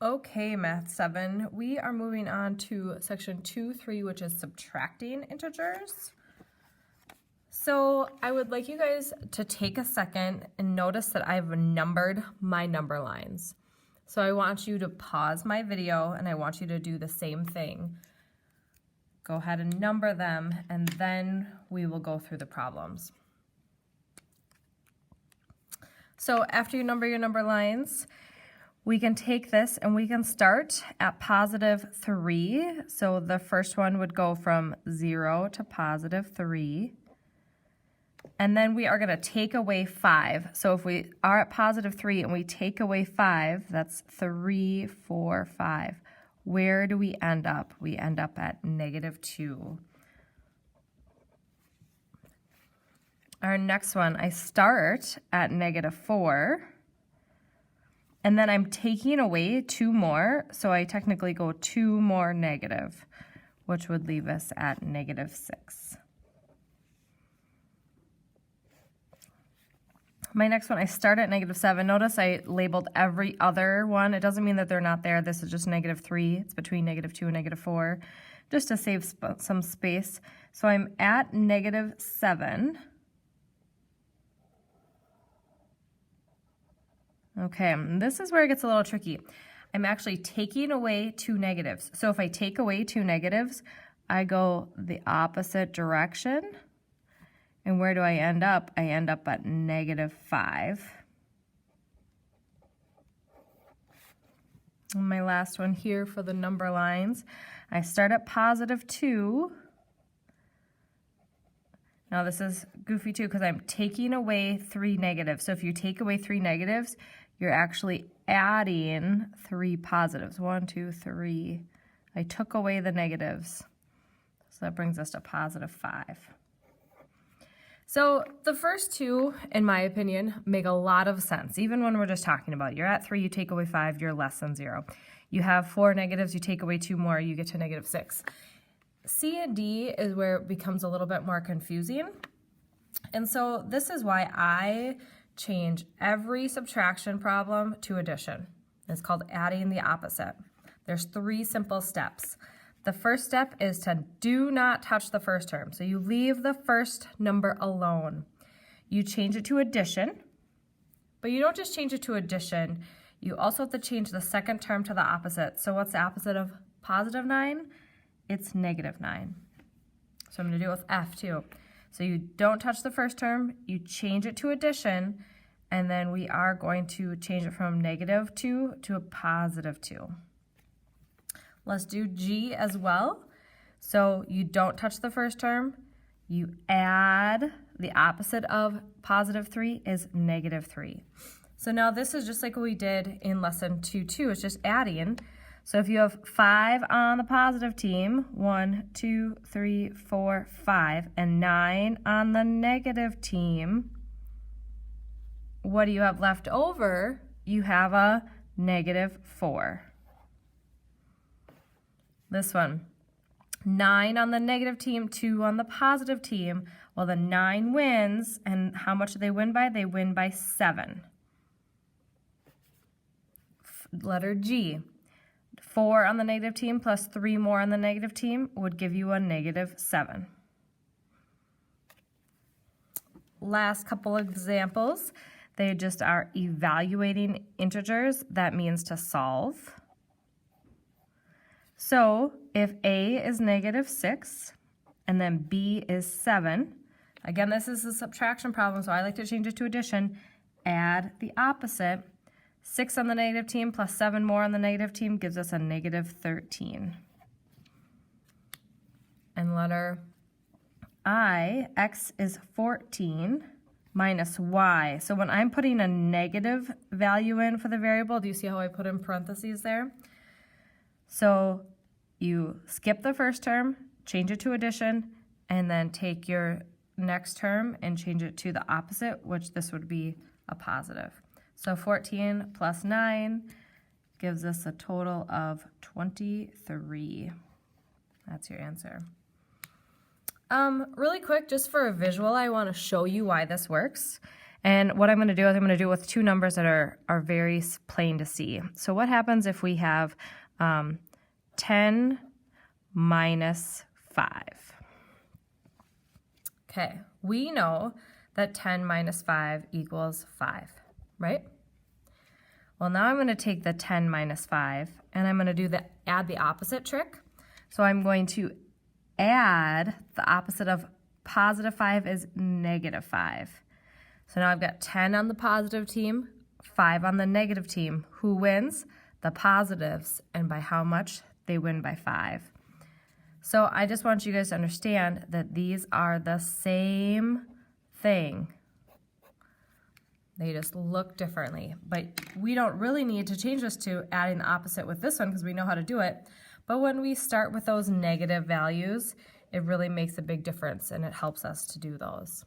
Okay, Math 7, we are moving on to section 2.3, which is subtracting integers. So I would like you guys to take a second and notice that I've numbered my number lines. So I want you to pause my video and I want you to do the same thing. Go ahead and number them and then we will go through the problems. So after you number your number lines, we can take this and we can start at +3. So the first one would go from 0 to +3. And then we are going to take away 5. So if we are at +3 and we take away 5, that's 3, 4, 5. Where do we end up? We end up at -2. Our next one, I start at -4. And then I'm taking away 2 more, so I technically go 2 more negative, which would leave us at -6. My next one, I start at -7. Notice I labeled every other one. It doesn't mean that they're not there. This is just -3. It's between -2 and -4, just to save some space. So I'm at -7. Okay, this is where it gets a little tricky. I'm actually taking away 2 negatives. So if I take away 2 negatives, I go the opposite direction. And where do I end up? I end up at -5. And my last one here for the number lines, I start at +2. Now this is goofy too because I'm taking away 3 negatives. So if you take away 3 negatives, you're actually adding 3 positives. 1, 2, 3. I took away the negatives. So that brings us to +5. So the first two, in my opinion, make a lot of sense. Even when we're just talking about you're at 3, you take away 5, you're less than 0. You have 4 negatives, you take away 2 more, you get to -6. C and D is where it becomes a little bit more confusing. And so this is why I change every subtraction problem to addition. It's called adding the opposite. There's 3 simple steps. The first step is to do not touch the first term. So you leave the first number alone. You change it to addition, but you don't just change it to addition. You also have to change the second term to the opposite. So what's the opposite of +9? It's -9. So I'm going to do it with F too. So you don't touch the first term, you change it to addition, and then we are going to change it from -2 to a +2. Let's do G as well. So you don't touch the first term, you add the opposite of +3 is -3. So now this is just like what we did in lesson 2.2, it's just adding. So if you have 5 on the positive team, 1, 2, 3, 4, 5, and 9 on the negative team, what do you have left over? You have a -4. This one, 9 on the negative team, 2 on the positive team. Well, the 9 wins, and how much do they win by? They win by 7. Letter G. 4 on the negative team plus 3 more on the negative team would give you a -7. Last couple examples, they just are evaluating integers. That means to solve. So if A is -6 and then B is 7, again, this is a subtraction problem, so I like to change it to addition. Add the opposite. 6 on the negative team plus 7 more on the negative team gives us a -13. And letter I, X is 14 minus Y. So when I'm putting a negative value in for the variable, do you see how I put in parentheses there? So you skip the first term, change it to addition, and then take your next term and change it to the opposite, which this would be a positive. So 14 plus 9 gives us a total of 23. That's your answer. Really quick, just for a visual, I want to show you why this works. And what I'm going to do is I'm going to do it with two numbers that are very plain to see. So what happens if we have 10 minus 5? Okay, we know that 10 minus 5 equals 5, right? Well, now I'm going to take the 10 minus 5, and I'm going to add the opposite trick. So I'm going to add the opposite of positive 5 is negative 5. So now I've got 10 on the positive team, 5 on the negative team. Who wins? The positives, and by how much? They win by 5. So I just want you guys to understand that these are the same thing. They just look differently. But we don't really need to change this to adding the opposite with this one because we know how to do it. But when we start with those negative values, it really makes a big difference and it helps us to do those.